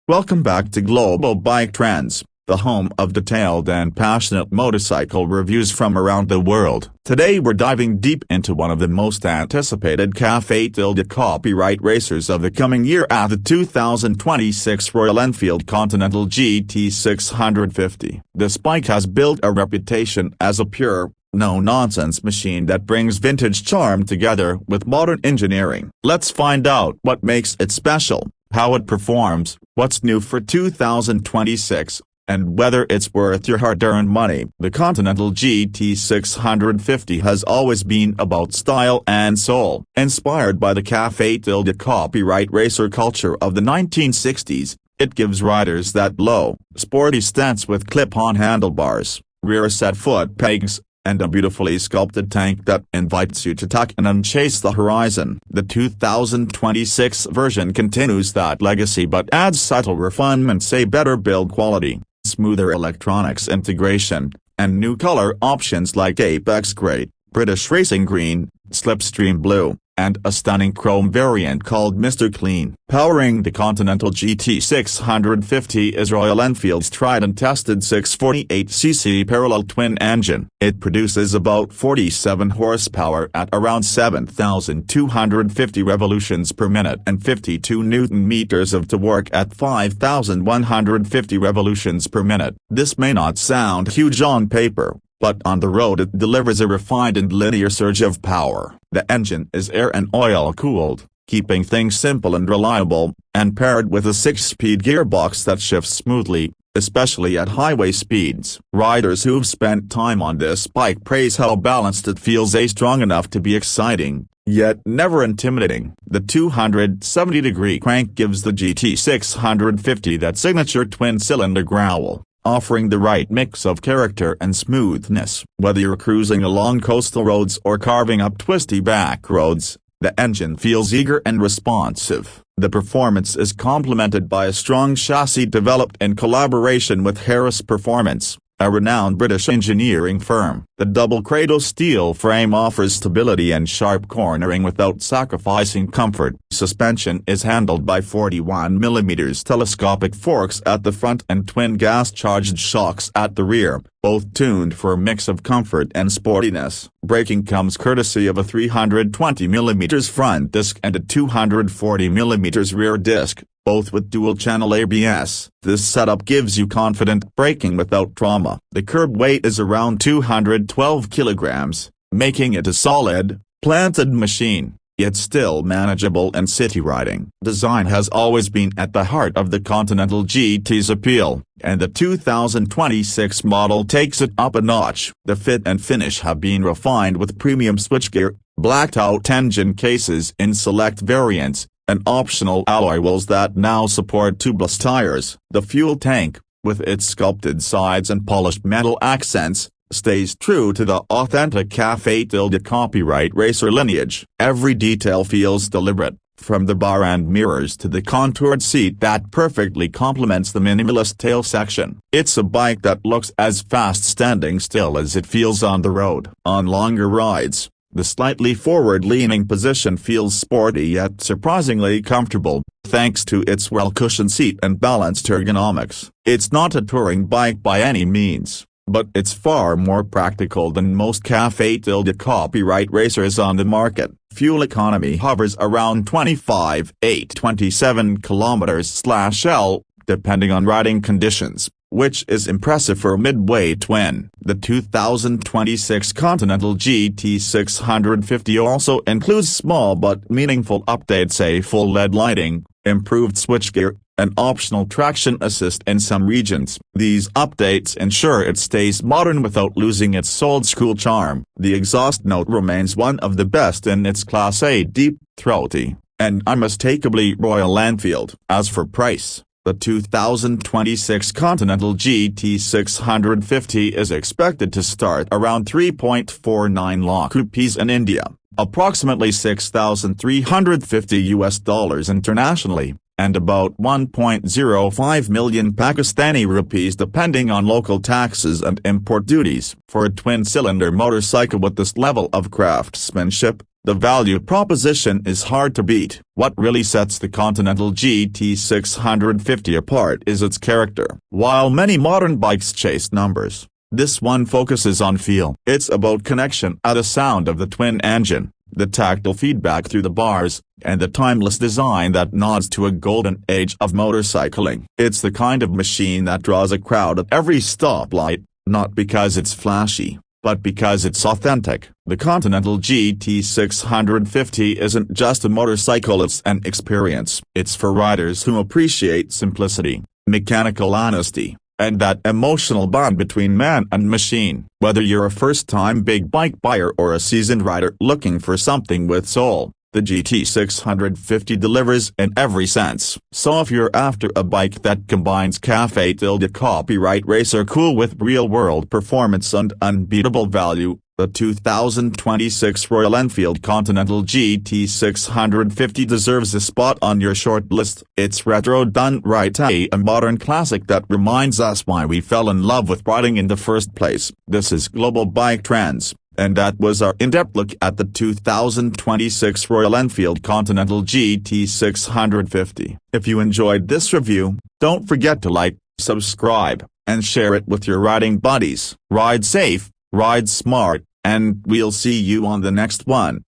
Welcome back to Global Bike Trends, the home of detailed and passionate motorcycle reviews from around the world. Today we're diving deep into one of the most anticipated café-racer racers of the coming year at the 2026 Royal Enfield Continental GT 650. This bike has built a reputation as a pure, no-nonsense machine that brings vintage charm together with modern engineering. Let's find out what makes it special, how it performs, what's new for 2026, and whether it's worth your hard-earned money. The Continental GT 650 has always been about style and soul. Inspired by the café-racer culture of the 1960s, it gives riders that low, sporty stance with clip-on handlebars, rear-set foot pegs, and a beautifully sculpted tank that invites you to tuck in and chase the horizon. The 2026 version continues that legacy but adds subtle refinements, a better build quality, smoother electronics integration, and new color options like Apex Gray, British Racing Green, Slipstream Blue, and a stunning chrome variant called Mr. Clean. Powering the Continental GT 650 is Royal Enfield's tried-and-tested 648cc parallel twin engine. It produces about 47 horsepower at around 7,250 revolutions per minute and 52 Newton-meters of torque at 5,150 revolutions per minute. This may not sound huge on paper, but on the road it delivers a refined and linear surge of power. The engine is air and oil-cooled, keeping things simple and reliable, and paired with a 6-speed gearbox that shifts smoothly, especially at highway speeds. Riders who've spent time on this bike praise how balanced it feels, strong enough to be exciting, yet never intimidating. The 270-degree crank gives the GT 650 that signature twin-cylinder growl, offering the right mix of character and smoothness. Whether you're cruising along coastal roads or carving up twisty back roads, the engine feels eager and responsive. The performance is complemented by a strong chassis developed in collaboration with Harris Performance, a renowned British engineering firm. The double cradle steel frame offers stability and sharp cornering without sacrificing comfort. Suspension is handled by 41mm telescopic forks at the front and twin gas-charged shocks at the rear, both tuned for a mix of comfort and sportiness. Braking comes courtesy of a 320mm front disc and a 240mm rear disc, both with dual-channel ABS. This setup gives you confident braking without trauma. The curb weight is around 212 kilograms, making it a solid, planted machine, yet still manageable in city riding. Design has always been at the heart of the Continental GT's appeal, and the 2026 model takes it up a notch. The fit and finish have been refined with premium switchgear, blacked-out engine cases in select variants, and optional alloy wheels that now support tubeless tires. The fuel tank, with its sculpted sides and polished metal accents, stays true to the authentic café-racer lineage. Every detail feels deliberate, from the bar and mirrors to the contoured seat that perfectly complements the minimalist tail section. It's a bike that looks as fast standing still as it feels on the road. On longer rides, the slightly forward-leaning position feels sporty yet surprisingly comfortable, thanks to its well-cushioned seat and balanced ergonomics. It's not a touring bike by any means, but it's far more practical than most café-racer racers on the market. Fuel economy hovers around 25–27 km/L, depending on riding conditions, which is impressive for a midway twin. The 2026 Continental GT 650 also includes small but meaningful updates: a full LED lighting, improved switchgear, and optional traction assist in some regions. These updates ensure it stays modern without losing its old-school charm. The exhaust note remains one of the best in its class, a deep, throaty, and unmistakably Royal Enfield. As for price, the 2026 Continental GT 650 is expected to start around 3.49 lakh rupees in India, approximately $6,350 internationally, and about 1.05 million Pakistani rupees depending on local taxes and import duties. For a twin-cylinder motorcycle with this level of craftsmanship, The value proposition is hard to beat. What really sets the Continental GT 650 apart is its character. While many modern bikes chase numbers, this one focuses on feel. It's about connection at the sound of the twin engine, the tactile feedback through the bars, and the timeless design that nods to a golden age of motorcycling. It's the kind of machine that draws a crowd at every stoplight, not because it's flashy, but because it's authentic. The Continental GT 650 isn't just a motorcycle, it's an experience. It's for riders who appreciate simplicity, mechanical honesty, and that emotional bond between man and machine. Whether you're a first-time big bike buyer or a seasoned rider looking for something with soul, the GT 650 delivers in every sense. So if you're after a bike that combines café-racer racer cool with real-world performance and unbeatable value, the 2026 Royal Enfield Continental GT 650 deserves a spot on your short list. It's retro done right, a modern classic that reminds us why we fell in love with riding in the first place. This is Global Bike Trends, and that was our in-depth look at the 2026 Royal Enfield Continental GT 650. If you enjoyed this review, don't forget to like, subscribe, and share it with your riding buddies. Ride safe, ride smart, and we'll see you on the next one.